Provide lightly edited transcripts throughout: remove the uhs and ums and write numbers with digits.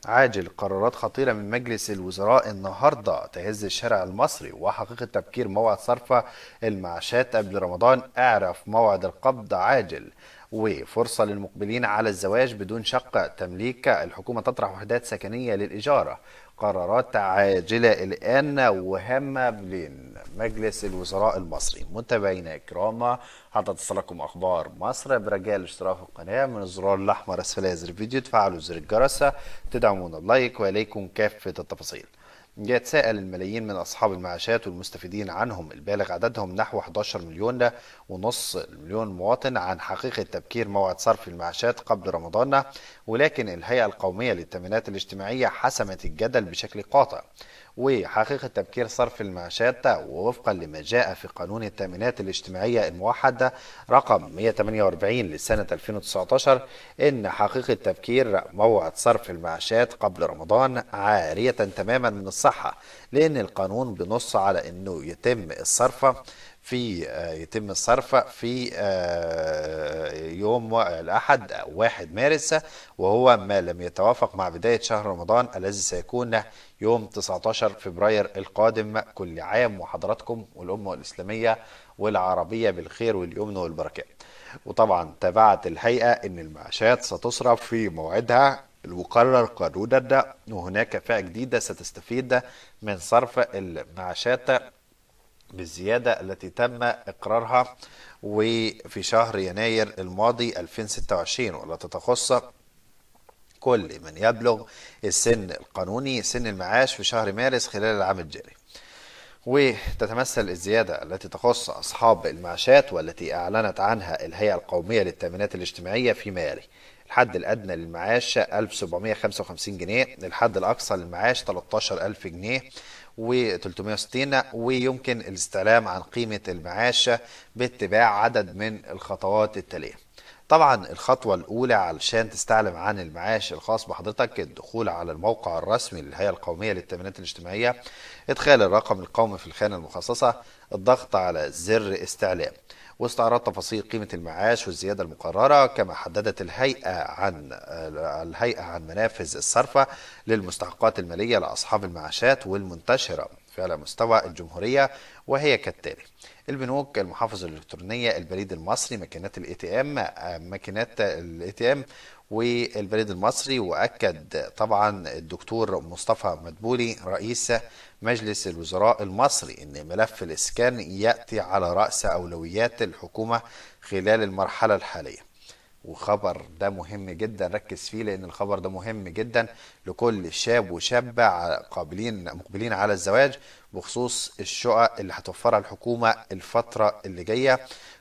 عاجل قرارات خطيرة من مجلس الوزراء النهاردة تهز الشارع المصري، وحقيقة تبكير موعد صرف المعاشات قبل رمضان. اعرف موعد القبض عاجل، وفرصة للمقبلين على الزواج بدون شقة تمليك. الحكومة تطرح وحدات سكنية للإجارة. قرارات عاجلة الآن وهامة من مجلس الوزراء المصري. متابعينا الكرام، حتى تصلكم أخبار مصر برجاء الاشتراك في القناة من الزرار الأحمر أسفل هذا الفيديو، تفعلوا زر الجرس، تدعمون اللايك، وإليكم كافة التفاصيل. يتساءل الملايين من أصحاب المعاشات والمستفيدين عنهم البالغ عددهم نحو 11 مليون ونص مليون مواطن عن حقيقة تبكير موعد صرف المعاشات قبل رمضان، ولكن الهيئة القومية للتأمينات الاجتماعية حسمت الجدل بشكل قاطع. وحقيقة تبكير صرف المعاشات ووفقا لما جاء في قانون التأمينات الاجتماعية الموحد رقم 148 لسنة 2019، إن حقيقة تبكير موعد صرف المعاشات قبل رمضان عارية تماما من الصحة، لأن القانون بنص على أنه يتم الصرف في يوم الأحد 1 مارس، وهو ما لم يتوافق مع بداية شهر رمضان الذي سيكون يوم 19 فبراير القادم. كل عام وحضراتكم والأمة الإسلامية والعربية بالخير واليمن والبركات. وطبعا تابعت الهيئة أن المعاشات ستصرف في موعدها المقرر قانونا، وهناك فئة جديدة ستستفيد من صرف المعاشات بالزيادة التي تم إقرارها وفي شهر يناير الماضي 2026، والتي تخص كل من يبلغ السن القانوني سن المعاش في شهر مارس خلال العام الجاري. وتتمثل الزيادة التي تخص أصحاب المعاشات والتي أعلنت عنها الهيئة القومية للتأمينات الاجتماعية فيما يلي: الحد الأدنى للمعاش 1755 جنيه، الحد الأقصى للمعاش 13000 جنيه و360، ويمكن الاستعلام عن قيمة المعاش باتباع عدد من الخطوات التالية. طبعا الخطوة الأولى علشان تستعلم عن المعاش الخاص بحضرتك الدخول على الموقع الرسمي للهيئة القومية للتأمينات الاجتماعية، إدخال الرقم القومي في الخانة المخصصة، الضغط على زر استعلام، واستعراض تفاصيل قيمة المعاش والزيادة المقررة. كما حددت الهيئة عن منافذ الصرف للمستحقات المالية لأصحاب المعاشات والمنتشرة على مستوى الجمهورية، وهي كالتالي: البنوك، المحافظ الإلكترونية، البريد المصري، ماكينات الاي تي ام والبريد المصري. وأكد طبعا الدكتور مصطفى مدبولي رئيس مجلس الوزراء المصري أن ملف الإسكان يأتي على رأس أولويات الحكومة خلال المرحلة الحالية. وخبر ده مهم جدا، ركز فيه لان الخبر ده مهم جدا لكل شاب وشابة مقبلين على الزواج، بخصوص الشقق اللي هتوفرها الحكومة الفترة اللي جاية.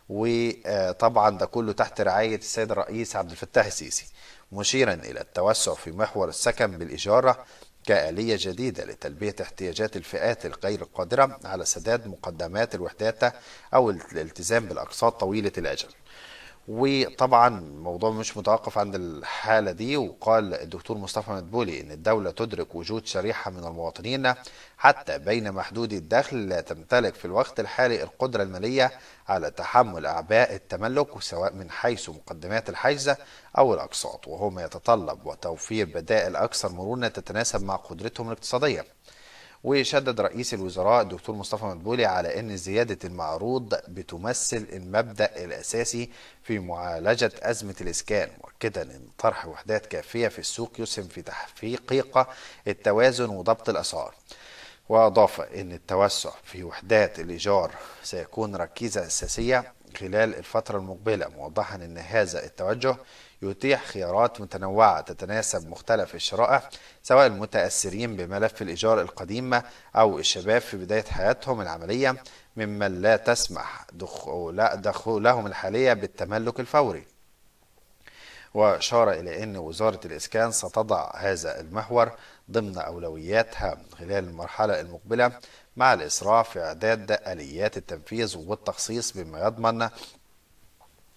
وطبعا ده كله تحت رعاية السيد الرئيس عبد الفتاح السيسي، مشيرا الى التوسع في محور السكن بالإجارة كآلية جديدة لتلبية احتياجات الفئات الغير القادرة على سداد مقدمات الوحدات أو الالتزام بالأقساط طويلة الأجل. وطبعا الموضوع مش متوقف عند الحالة دي، وقال الدكتور مصطفى مدبولي إن الدولة تدرك وجود شريحة من المواطنين حتى بين محدودي الدخل لا تمتلك في الوقت الحالي القدرة المالية على تحمل أعباء التملك، سواء من حيث مقدمات الحجز أو الأقساط، وهو ما يتطلب وتوفير بدائل أكثر مرونة تتناسب مع قدرتهم الاقتصادية. وشدد رئيس الوزراء الدكتور مصطفى مدبولي على أن زيادة المعروض بتمثل المبدأ الأساسي في معالجة أزمة الإسكان، مؤكدا أن طرح وحدات كافية في السوق يسهم في تحقيق التوازن وضبط الأسعار. وأضاف أن التوسع في وحدات الإيجار سيكون ركيزة أساسية خلال الفترة المقبلة، موضحا أن هذا التوجه يتيح خيارات متنوعة تتناسب مختلف الشرائح، سواء المتأثرين بملف الإيجار القديم أو الشباب في بداية حياتهم العملية ممن لا تسمح دخولهم الحالية بالتملك الفوري. وأشار إلى أن وزارة الإسكان ستضع هذا المحور ضمن أولوياتها خلال المرحلة المقبلة، مع الإسراع في إعداد آليات التنفيذ والتخصيص بما يضمن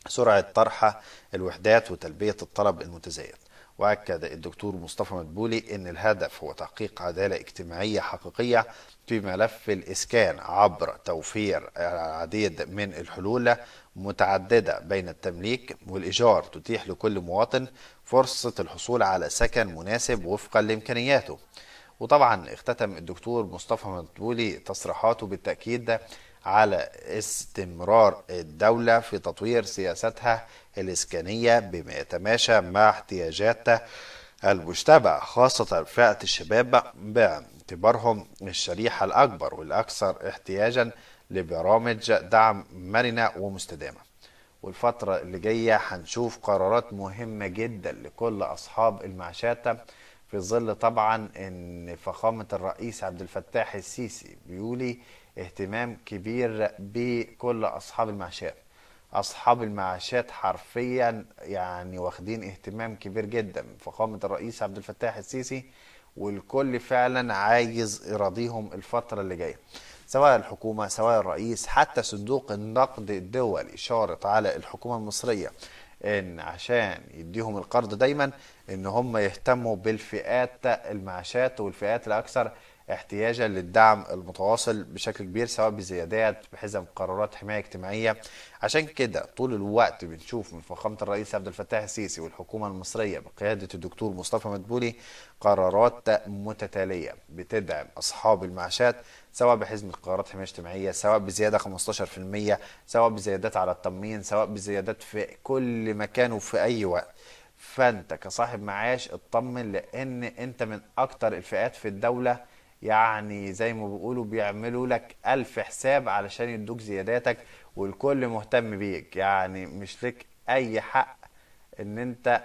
سرعة طرح الوحدات وتلبية الطلب المتزايد. وأكد الدكتور مصطفى مدبولي أن الهدف هو تحقيق عدالة اجتماعية حقيقية في ملف الإسكان عبر توفير العديد من الحلول متعددة بين التمليك والإيجار تتيح لكل مواطن فرصة الحصول على سكن مناسب وفقا لإمكانياته. وطبعا اختتم الدكتور مصطفى مدبولي تصريحاته بالتأكيد على استمرار الدولة في تطوير سياستها الإسكانية بما يتماشى مع احتياجات المجتمع، خاصة فئة الشباب باعتبارهم الشريحة الأكبر والأكثر احتياجا لبرامج دعم مرنة ومستدامة. والفترة اللي جاية هنشوف قرارات مهمة جدا لكل أصحاب المعاشات، في ظل طبعا ان فخامة الرئيس عبد الفتاح السيسي بيولي اهتمام كبير بكل اصحاب المعاشات. اصحاب المعاشات حرفيا يعني واخدين اهتمام كبير جدا من فخامة الرئيس عبد الفتاح السيسي، والكل فعلا عايز يراضيهم الفترة اللي جاية، سواء الحكومة سواء الرئيس. حتى صندوق النقد الدولي شارط على الحكومة المصرية ان عشان يديهم القرض دايما ان هم يهتموا بالفئات المعاشات والفئات الاكثر احتياجا للدعم المتواصل بشكل كبير، سواء بزيادات بحزم قرارات حماية اجتماعية. عشان كده طول الوقت بنشوف من فخامة الرئيس عبد الفتاح السيسي والحكومة المصرية بقيادة الدكتور مصطفى مدبولي قرارات متتالية بتدعم أصحاب المعاشات، سواء بحزمة قرارات حماية اجتماعية، سواء بزيادة 15%، سواء بزيادات على التموين، سواء بزيادات في كل مكان وفي أي وقت. فانت كصاحب معاش اطمن، لان انت من اكتر الفئات في الدولة، يعني زي ما بيقولوا بيعملوا لك الف حساب علشان يدوك زياداتك، والكل مهتم بيك. يعني مش لك اي حق ان انت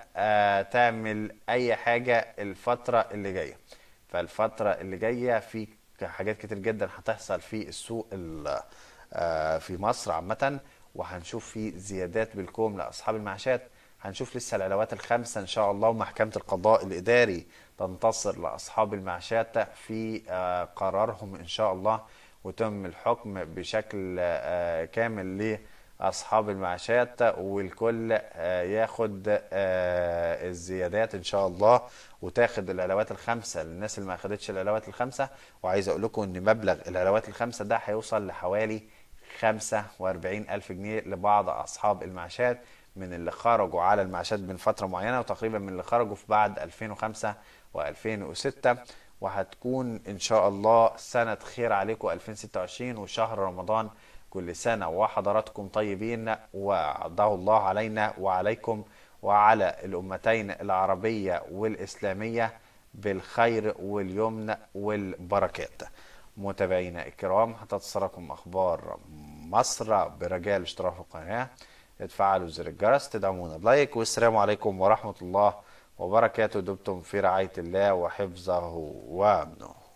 تعمل اي حاجة الفترة اللي جاية. فالفترة اللي جاية في حاجات كتير جدا هتحصل في السوق في مصر عامة، وهنشوف في زيادات بالكوم لأصحاب المعاشات. هنشوف لسه العلاوات الخمسة إن شاء الله، ومحكمة القضاء الإداري تنتصر لأصحاب المعاشات في قرارهم إن شاء الله، وتم الحكم بشكل كامل لأصحاب المعاشات، والكل ياخد الزيادات إن شاء الله، وتاخد العلاوات الخمسة للناس اللي ما أخدتش العلاوات الخمسة. وعايز أقول لكم إن مبلغ العلاوات الخمسة ده هيوصل لحوالي 45,000 جنيه لبعض أصحاب المعاشات، من اللي خرجوا على المعاشات من فترة معينة، وتقريبا من اللي خرجوا في بعد 2005 و2006. وهتكون إن شاء الله سنة خير عليكم 2026 وشهر رمضان. كل سنة وحضراتكم طيبين، وعضاه الله علينا وعليكم وعلى الأمتين العربية والإسلامية بالخير واليمن والبركات. متابعينا الكرام، هتتصلكم أخبار مصر برجال اشتراك القناة، اتفعلوا زر الجرس، تدعمونا بلايك، والسلام عليكم ورحمة الله وبركاته. دمتم في رعاية الله وحفظه وأمنه.